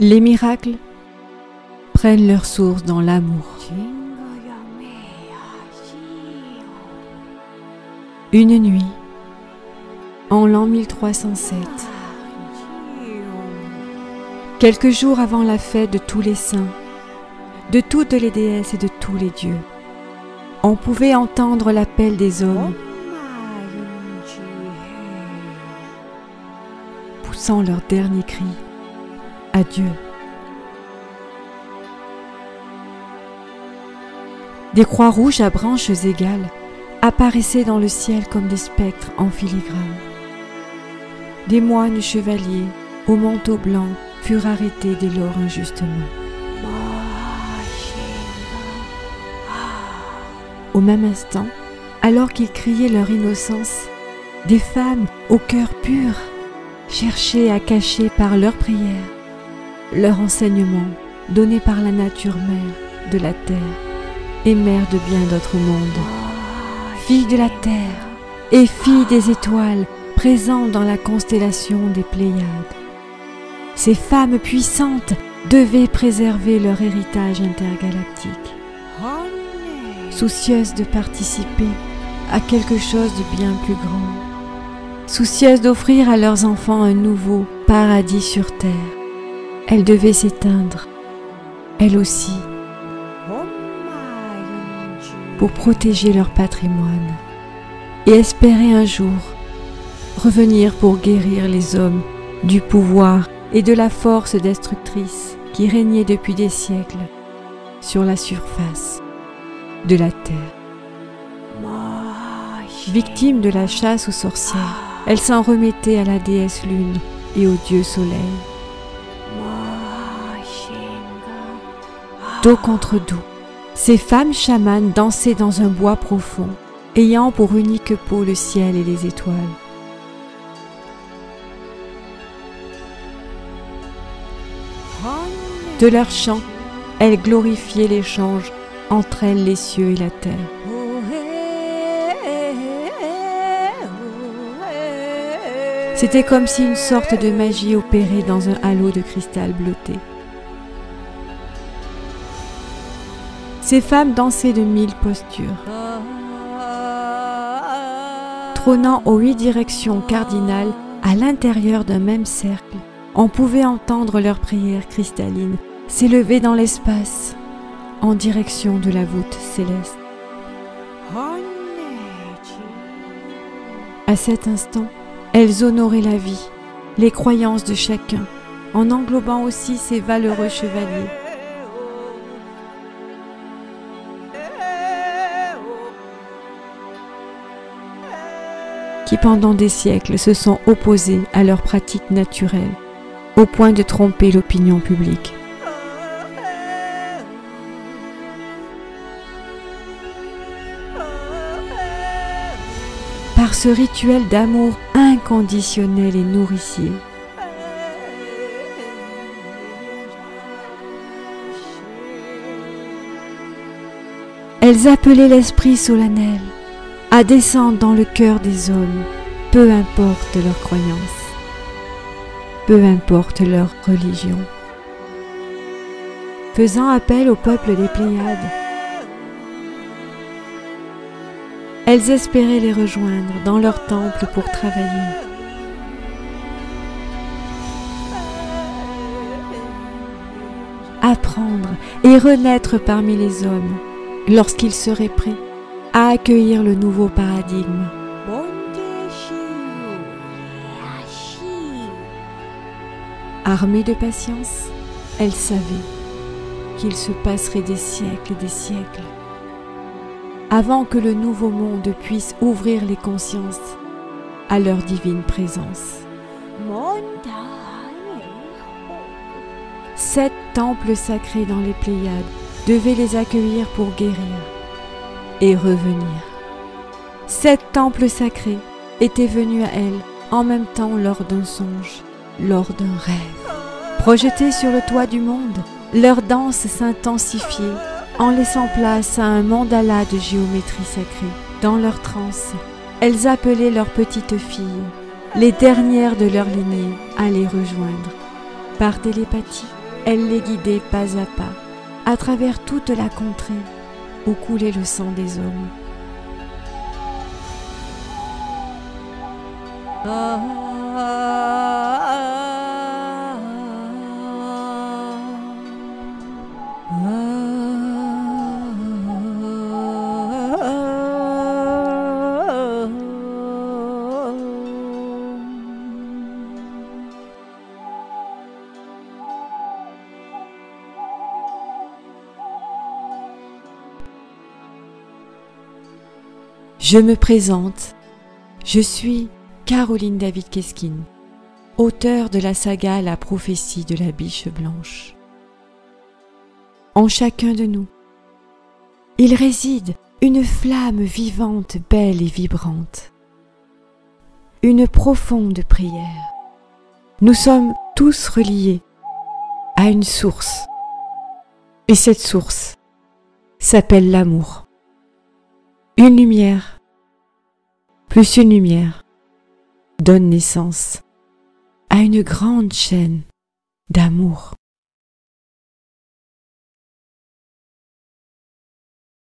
Les miracles prennent leur source dans l'amour. Une nuit, en l'an 1307, quelques jours avant la fête de tous les saints, de toutes les déesses et de tous les dieux, on pouvait entendre l'appel des hommes, poussant leur dernier cri à Dieu. Des croix rouges à branches égales apparaissaient dans le ciel comme des spectres en filigrane. Des moines chevaliers au manteau blanc furent arrêtés dès lors injustement. Au même instant, alors qu'ils criaient leur innocence, des femmes au cœur pur cherchaient à cacher par leurs prières leur enseignement donné par la nature mère de la terre et mère de bien d'autres mondes. Fille de la terre et fille des étoiles présentes dans la constellation des Pléiades. Ces femmes puissantes devaient préserver leur héritage intergalactique, soucieuses de participer à quelque chose de bien plus grand, soucieuses d'offrir à leurs enfants un nouveau paradis sur terre. Elles devaient s'éteindre, elles aussi, pour protéger leur patrimoine et espérer un jour revenir pour guérir les hommes du pouvoir et de la force destructrice qui régnait depuis des siècles sur la surface de la terre. Victimes de la chasse aux sorcières, elles s'en remettaient à la déesse lune et au dieu soleil. Dos contre dos, ces femmes chamanes dansaient dans un bois profond, ayant pour unique peau le ciel et les étoiles. De leurs chants, elles glorifiaient l'échange entre elles les cieux et la terre. C'était comme si une sorte de magie opérait dans un halo de cristal bleuté. Ces femmes dansaient de 1000 postures, trônant aux 8 directions cardinales à l'intérieur d'un même cercle. On pouvait entendre leurs prières cristallines s'élever dans l'espace en direction de la voûte céleste. À cet instant, elles honoraient la vie, les croyances de chacun, en englobant aussi ces valeureux chevaliers. Qui pendant des siècles se sont opposés à leurs pratiques naturelles, au point de tromper l'opinion publique. Par ce rituel d'amour inconditionnel et nourricier, elles appelaient l'esprit solennel à descendre dans le cœur des hommes, peu importe leur croyance, peu importe leur religion. Faisant appel au peuple des Pléiades, elles espéraient les rejoindre dans leur temple pour travailler. Apprendre et renaître parmi les hommes lorsqu'ils seraient prêts à accueillir le nouveau paradigme. Armées de patience, elles savaient qu'il se passerait des siècles et des siècles avant que le nouveau monde puisse ouvrir les consciences à leur divine présence. 7 temples sacrés dans les Pléiades devaient les accueillir pour guérir et revenir. 7 temples sacrés étaient venus à elles en même temps lors d'un songe, lors d'un rêve. Projetés sur le toit du monde, leur danse s'intensifiait en laissant place à un mandala de géométrie sacrée. Dans leur transe, elles appelaient leurs petites filles, les dernières de leur lignée, à les rejoindre. Par télépathie, Elle les guidait pas à pas, à travers toute la contrée où coulait le sang des hommes. Je me présente, je suis Caroline David Keskin, auteure de la saga La prophétie de la biche blanche. En chacun de nous, il réside une flamme vivante, belle et vibrante, une profonde prière. Nous sommes tous reliés à une source, et cette source s'appelle l'amour. Une lumière, plus une lumière, donne naissance à une grande chaîne d'amour.